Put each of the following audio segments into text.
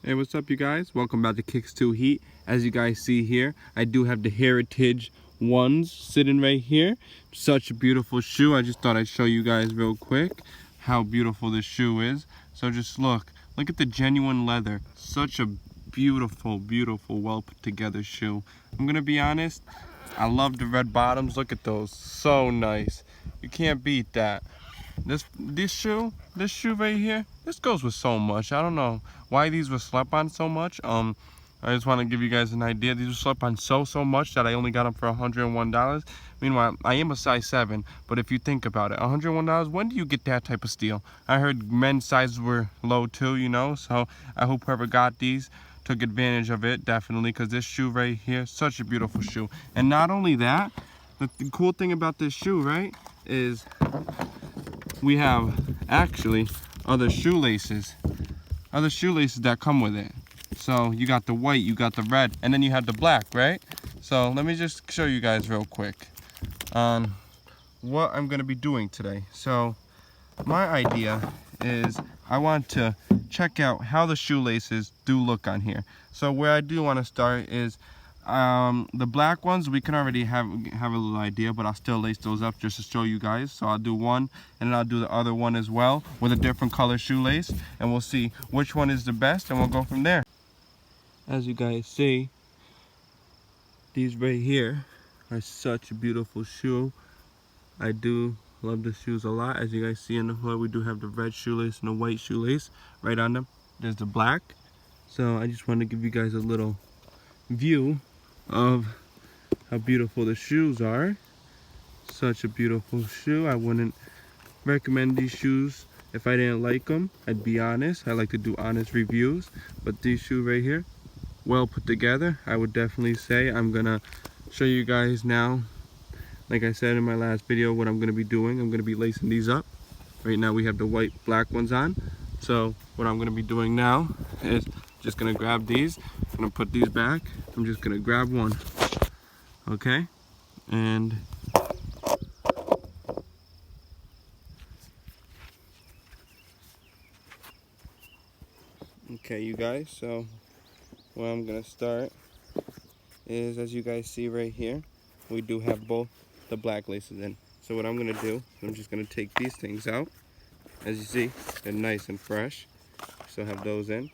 Hey, what's up, you guys? Welcome back to Kicks 2 Heat. As you guys see here, I do have the Heritage ones sitting right here. Such a beautiful shoe. I just thought I'd show you guys real quick how beautiful this shoe is. So just look at the genuine leather. Such a beautiful, well put together shoe. I'm gonna be honest, I love the red bottoms. Look at those, so nice. You can't beat that. This shoe right here, this goes with so much. I don't know why these were slept on so much. I just want to give you guys an idea. These were slept on so much that I only got them for $101. Meanwhile, I am a size 7, but if you think about it, $101, when do you get that type of steal? I heard men's sizes were low too, you know, so I hope whoever got these took advantage of it, definitely, because this shoe right here, such a beautiful shoe. And not only that, the cool thing about this shoe, right, is we have actually other shoelaces that come with it. So you got the white, you got the red, and then you have the black, right? So let me just show you guys real quick on what I'm going to be doing today. So my idea is I want to check out how the shoelaces do look on here. So where I do want to start is the black ones we can already have a little idea, but I'll still lace those up just to show you guys. So I'll do one and then I'll do the other one as well with a different color shoelace, and we'll see which one is the best and we'll go from there. As you guys see, these right here are such a beautiful shoe. I do love the shoes a lot. As you guys see in the hood, we do have the red shoelace and the white shoelace right on them. There's the black. So I just want to give you guys a little view of how beautiful the shoes are. Such a beautiful shoe. I wouldn't recommend these shoes if I didn't like them. I'd be honest. I like to do honest reviews, but these shoes right here, well put together. I would definitely say. I'm gonna show you guys now, like I said in my last video, what I'm gonna be doing. I'm gonna be lacing these up. Right now we have the white black ones on, so what I'm gonna be doing now is just gonna grab these. I'm gonna put these back. I'm just gonna grab one, okay? And okay, you guys, so what I'm gonna start is, as you guys see right here, we do have both the black laces in. So what I'm gonna do, I'm just gonna take these things out. As you see, they're nice and fresh. So have those in.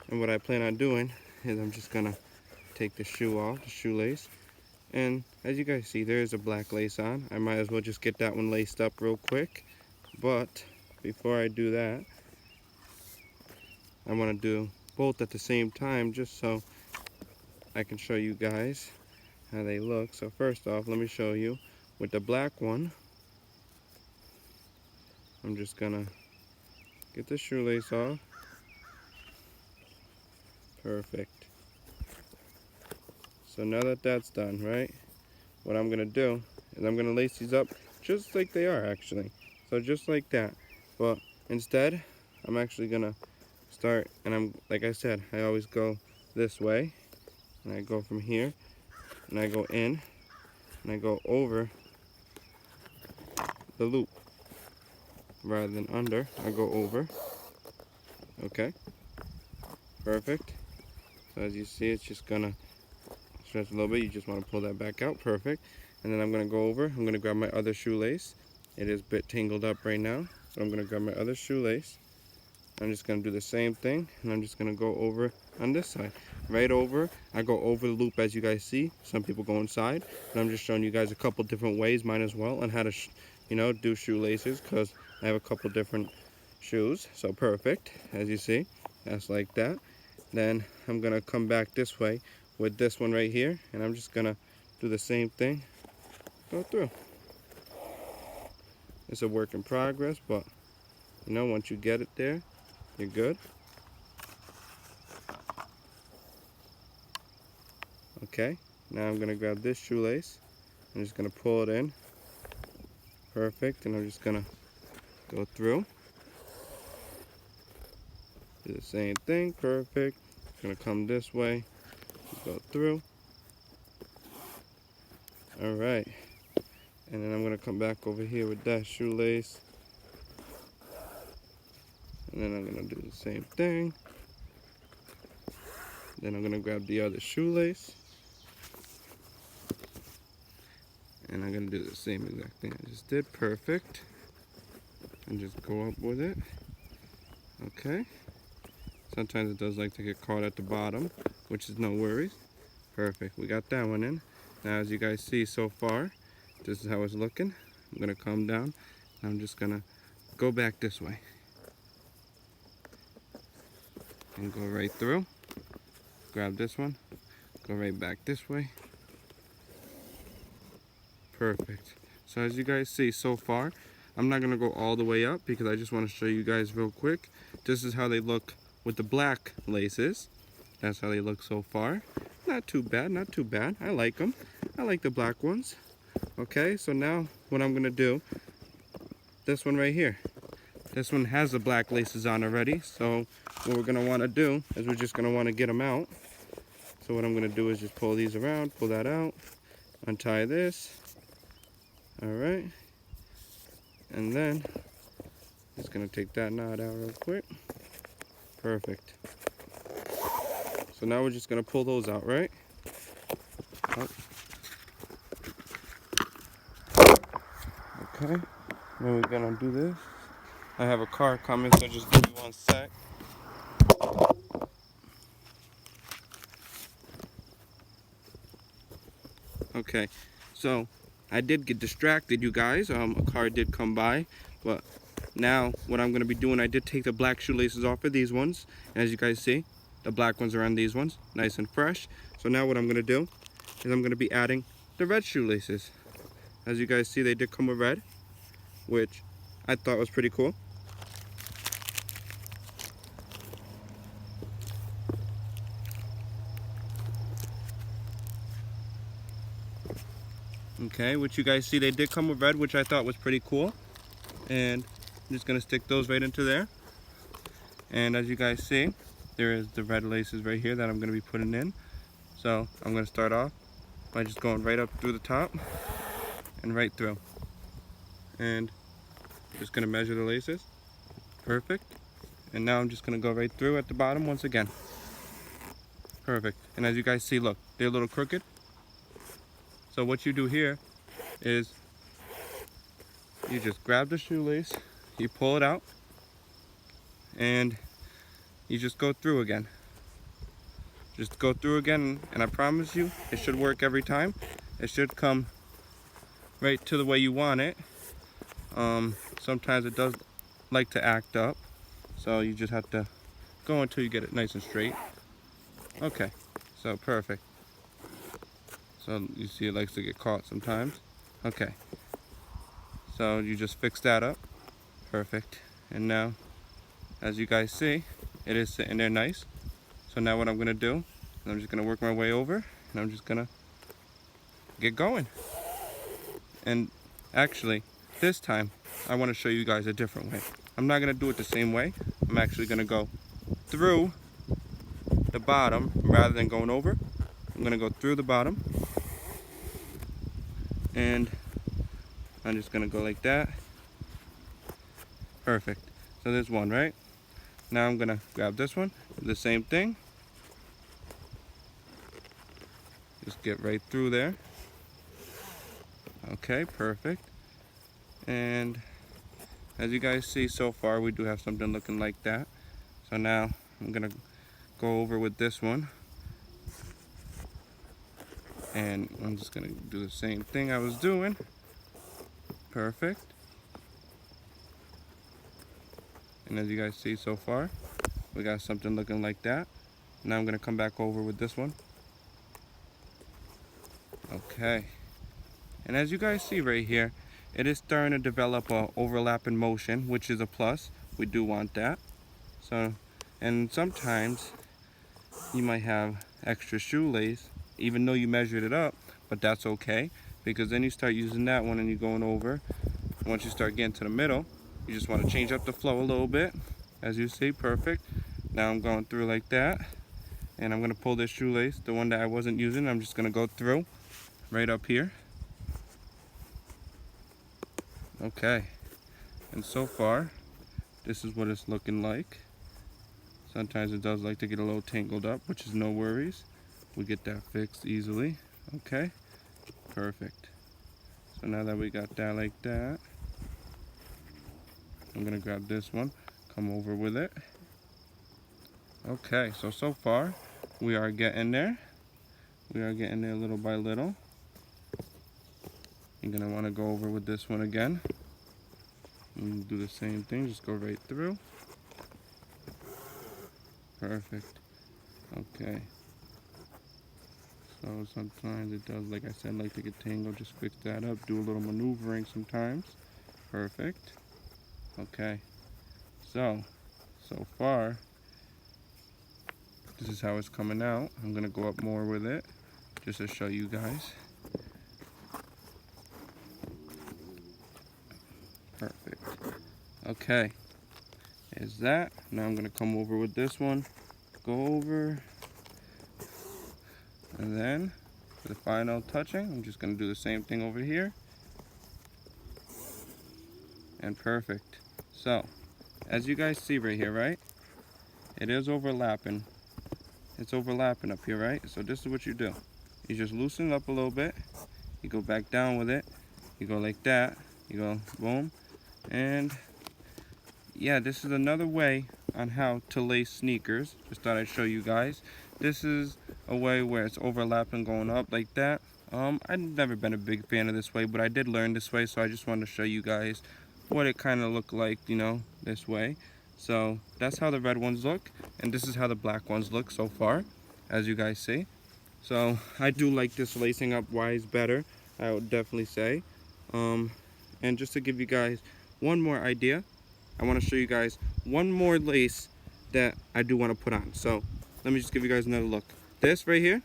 And what I plan on doing is I'm just gonna take the shoe off, the shoelace. And as you guys see, there is a black lace on. I might as well just get that one laced up real quick. But before I do that, I want to do both at the same time just so I can show you guys how they look. So first off, let me show you with the black one. I'm just gonna get the shoelace off. Perfect. So now that that's done, right, what I'm gonna do is I'm gonna lace these up just like they are actually. So just like that. But instead, I'm actually gonna start, and like I said, I always go this way, and I go from here, and I go in, and I go over the loop rather than under. I go over. Okay, perfect. So as you see, it's just gonna stretch a little bit. You just want to pull that back out. Perfect. And then I'm gonna go over. I'm gonna grab my other shoelace. It is a bit tangled up right now, but I'm gonna grab my other shoelace. I'm just gonna do the same thing, and I'm just gonna go over on this side. Right over, I go over the loop as you guys see. Some people go inside, and I'm just showing you guys a couple different ways, mine as well, on how to, do shoelaces, because I have a couple different shoes. So perfect, as you see, that's like that. Then I'm gonna come back this way with this one right here, and I'm just gonna do the same thing, go through. It's a work in progress, but once you get it there, you're good. Okay, now I'm gonna grab this shoelace. I'm just gonna pull it in. Perfect, and I'm just gonna go through. Do the same thing, perfect. It's gonna come this way, go through. All right, and then I'm gonna come back over here with that shoelace. And then I'm gonna do the same thing. Then I'm gonna grab the other shoelace. And I'm gonna do the same exact thing I just did. Perfect. And just go up with it. Okay. Sometimes it does like to get caught at the bottom, which is no worries. Perfect. We got that one in. Now, as you guys see so far, this is how it's looking. I'm gonna come down. And I'm just gonna go back this way. And go right through. Grab this one. Go right back this way. Perfect. So as you guys see so far, I'm not gonna go all the way up because I just want to show you guys real quick. This is how they look with the black laces. That's how they look so far. Not too bad, not too bad. I like them. I like the black ones. Okay, so now what I'm gonna do, this one right here. This one has the black laces on already. So what we're gonna wanna do is we're just gonna wanna get them out. So what I'm gonna do is just pull these around, pull that out, untie this. All right, and then just gonna take that knot out real quick. Perfect. So now we're just gonna pull those out, right? Oh. Okay, then we're gonna do this. I have a car coming, so just give me 1 sec. Okay, so I did get distracted, you guys. A car did come by, but now what I'm gonna be doing, I did take the black shoelaces off of these ones. And as you guys see, the black ones are on these ones, nice and fresh. So now what I'm gonna do is I'm gonna be adding the red shoelaces. As you guys see, they did come with red, which I thought was pretty cool. Okay, which you guys see, they did come with red, which I thought was pretty cool. And I'm just gonna stick those right into there. And as you guys see, there is the red laces right here that I'm gonna be putting in. So I'm gonna start off by just going right up through the top and right through. And I'm just gonna measure the laces. Perfect. And now I'm just gonna go right through at the bottom once again. Perfect. And as you guys see, look, they're a little crooked. So what you do here is you just grab the shoelace, you pull it out, and you just go through again. Just go through again, and I promise you, it should work every time. It should come right to the way you want it. Sometimes it does like to act up, so you just have to go until you get it nice and straight. Okay, so perfect. So you see it likes to get caught sometimes. Okay, so you just fix that up. Perfect. And now, as you guys see, it is sitting there nice. So now what I'm gonna do, I'm just gonna work my way over, and I'm just gonna get going. And actually, this time, I wanna show you guys a different way. I'm not gonna do it the same way. I'm actually gonna go through the bottom rather than going over. I'm gonna go through the bottom. And I'm just gonna go like that. Perfect. So there's one, right? Now I'm gonna grab this one, do the same thing. Just get right through there. Okay, perfect. And as you guys see so far, we do have something looking like that. So now I'm gonna go over with this one. And I'm just gonna do the same thing I was doing. Perfect. And as you guys see so far, we got something looking like that. Now I'm gonna come back over with this one. Okay. And as you guys see right here, it is starting to develop a overlap in motion, which is a plus. We do want that. So, and sometimes you might have extra shoelace, even though you measured it up, but that's okay, because then you start using that one and you're going over. Once you start getting to the middle, you just want to change up the flow a little bit. As you see, perfect. Now I'm going through like that, and I'm gonna pull this shoelace, the one that I wasn't using, I'm just gonna go through right up here. Okay, and so far, this is what it's looking like. Sometimes it does like to get a little tangled up, which is no worries. We get that fixed easily. Okay, perfect. So now that we got that like that, I'm gonna grab this one, come over with it. Okay, so far we are getting there. We are getting there little by little. You're gonna wanna go over with this one again. And do the same thing, just go right through. Perfect. Okay. So sometimes it does, like I said, like to get tangled. Just fix that up. Do a little maneuvering sometimes. Perfect. Okay. So far, this is how it's coming out. I'm gonna go up more with it, just to show you guys. Perfect. Okay. Is that. Now I'm gonna come over with this one. Go over. And then, for the final touching, I'm just going to do the same thing over here. And perfect. So, as you guys see right here, right? It is overlapping. It's overlapping up here, right? So this is what you do. You just loosen it up a little bit. You go back down with it. You go like that. You go boom. And yeah, this is another way on how to lace sneakers. Just thought I'd show you guys. This is a way where it's overlapping going up like that. I've never been a big fan of this way, but I did learn this way, so I just wanted to show you guys what it kind of looked like, you know, this way. So that's how the red ones look, and this is how the black ones look so far, as you guys see. So I do like this lacing up wise better, I would definitely say. And just to give you guys one more idea, I want to show you guys one more lace that I do want to put on. So let me just give you guys another look. This right here,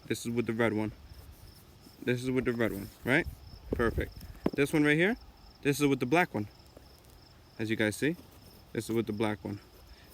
this is with the red one. This is with the red one, right? Perfect. This one right here, this is with the black one. As you guys see, this is with the black one.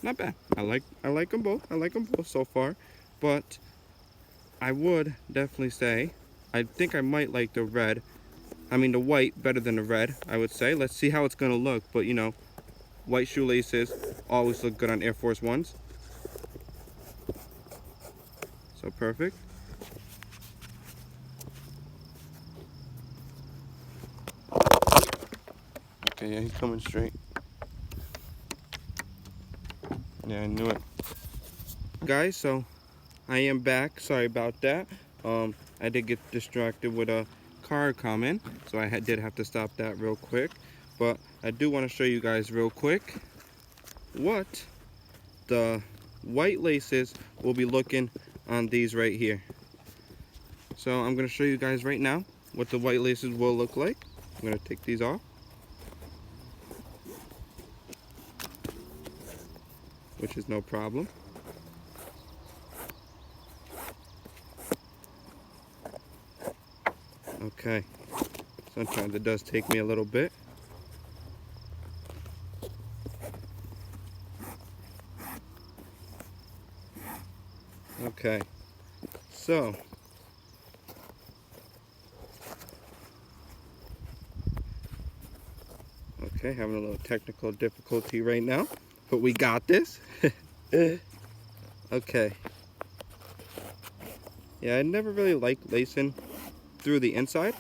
Not bad. I like them both. I like them both so far. But I would definitely say, I think I might like the red. I mean the white better than the red, I would say. Let's see how it's gonna look. But you know, white shoelaces always look good on Air Force Ones. So perfect. Okay, yeah, he's coming straight. Yeah, I knew it. Guys, so I am back. Sorry about that. I did get distracted with a car coming, so I did have to stop that real quick. But I do want to show you guys real quick what the white laces will be looking on these right here. So I'm going to show you guys right now what the white laces will look like. I'm going to take these off, which is no problem. Okay, sometimes it does take me a little bit. Okay, so okay, having a little technical difficulty right now, but we got this. Okay. Yeah, I never really liked lacing through the inside.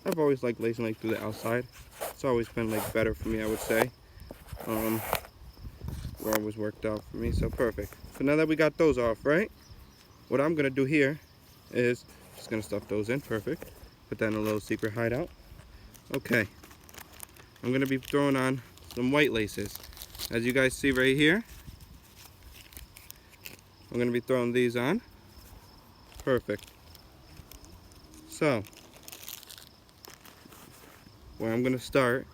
I've always liked lacing like through the outside. It's always been like better for me, I would say. Where always worked out for me, so perfect. So now that we got those off, right? What I'm gonna do here is just gonna stuff those in, perfect. Put that in a little secret hideout. Okay, I'm gonna be throwing on some white laces. As you guys see right here, I'm gonna be throwing these on. Perfect. So, where I'm gonna start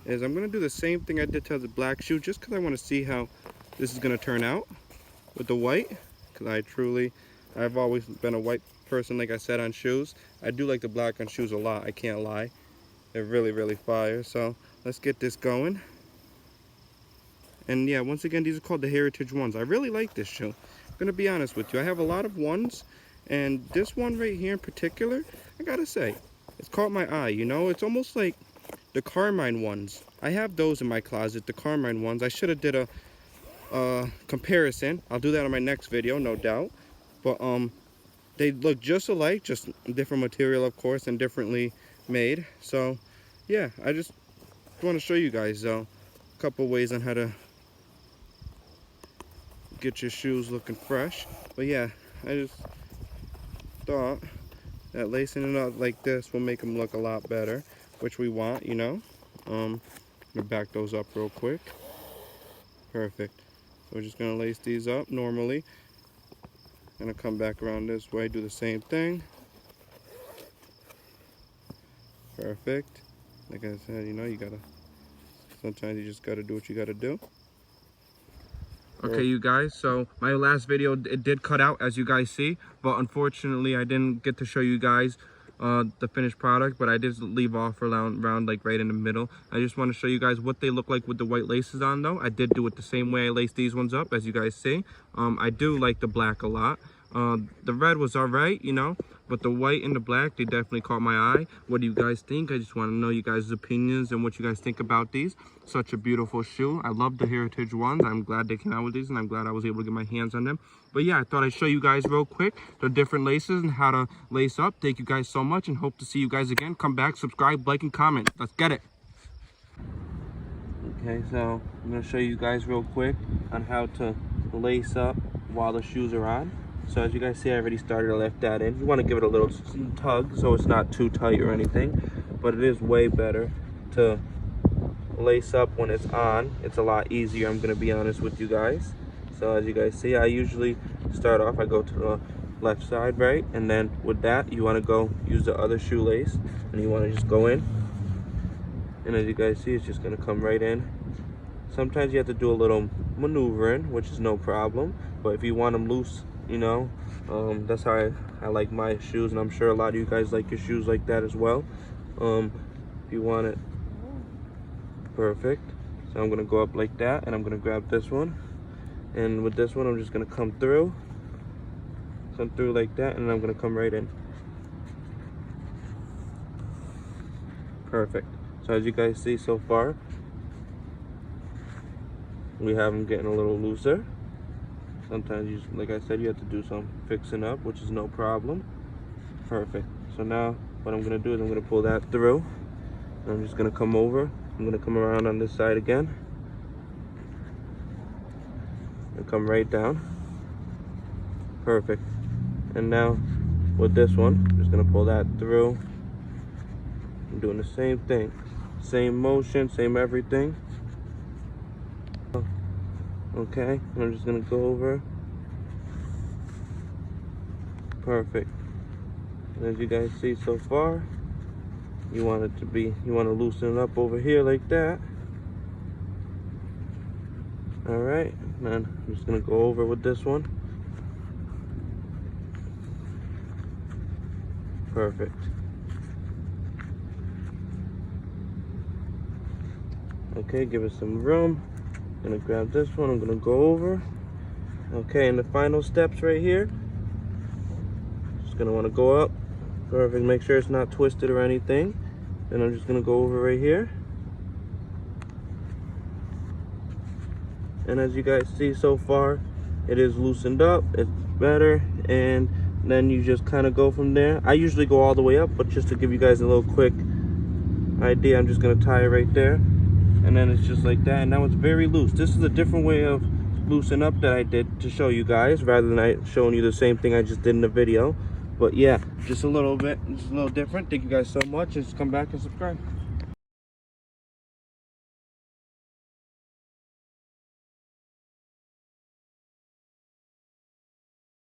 is I'm gonna do the same thing I did to the black shoe, just because I want to see how this is gonna turn out with the white. Because I've always been a white person, like I said, on shoes. I do like the black on shoes a lot, I can't lie. They're really, really fire. So let's get this going. And yeah, once again, these are called the Heritage ones. I really like this shoe. I'm gonna be honest with you. I have a lot of ones, and this one right here in particular, I gotta say, it's caught my eye. You know, it's almost like the Carmine ones. I have those in my closet, the Carmine ones. I should have did a comparison. I'll do that on my next video, no doubt. But they look just alike, just different material, of course, and differently made. So yeah, I just want to show you guys a couple ways on how to get your shoes looking fresh. But yeah, I just thought that lacing it up like this will make them look a lot better, which we want, you know. I'm gonna back those up real quick. Perfect. So we're just gonna lace these up normally. Gonna come back around this way, do the same thing. Perfect. Like I said, you know, sometimes you just gotta do what you gotta do. Okay, you guys, so my last video, it did cut out, as you guys see, but unfortunately I didn't get to show you guys the finished product, but I did leave off around like right in the middle. I just want to show you guys what they look like with the white laces on, though. I did do it the same way I laced these ones up, as you guys see. I do like the black a lot. The red was all right, you know, but the white and the black, they definitely caught my eye. What do you guys think? I just want to know you guys' opinions and what you guys think about these. Such a beautiful shoe. I love the Heritage ones. I'm glad they came out with these, and I'm glad I was able to get my hands on them. But yeah, I thought I'd show you guys real quick the different laces and how to lace up. Thank you guys so much, and hope to see you guys again. Come back, subscribe, like, and comment. Let's get it. Okay, so I'm going to show you guys real quick on how to lace up while the shoes are on. So as you guys see, I already started. I left that in. You want to give it a little tug so it's not too tight or anything, but it is way better to lace up when it's on. It's a lot easier, I'm going to be honest with you guys. So as you guys see, I usually start off, I go to the left side, right? And then with that, you want to go use the other shoelace, and you want to just go in. And as you guys see, it's just going to come right in. Sometimes you have to do a little maneuvering, which is no problem. But if you want them loose, you know, that's how I like my shoes, and I'm sure a lot of you guys like your shoes like that as well. If you want it perfect, so I'm gonna go up like that, and I'm gonna grab this one, and with this one I'm just gonna come through like that, and I'm gonna come right in. Perfect. So as you guys see so far, we have them getting a little looser. Sometimes, you, like I said, you have to do some fixing up, which is no problem. Perfect. So now what I'm going to do is I'm going to pull that through. And I'm just going to come over. I'm going to come around on this side again. And come right down. Perfect. And now with this one, I'm just going to pull that through. I'm doing the same thing. Same motion, same everything. Okay, and I'm just gonna go over. Perfect. And as you guys see so far, you want it to be, you want to loosen it up over here like that. All right, and then I'm just gonna go over with this one. Perfect. Okay, give it some room. I'm gonna grab this one, I'm gonna go over. Okay, and the final steps right here. Just gonna wanna go up. Perfect, make sure it's not twisted or anything. Then I'm just gonna go over right here. And as you guys see so far, it is loosened up, it's better, and then you just kind of go from there. I usually go all the way up, but just to give you guys a little quick idea, I'm just gonna tie it right there. And then it's just like that, and now it's very loose. This is a different way of loosen up that I did to show you guys, rather than I showing you the same thing I just did in the video. But yeah, just a little bit, just a little different. Thank you guys so much, and just come back and subscribe.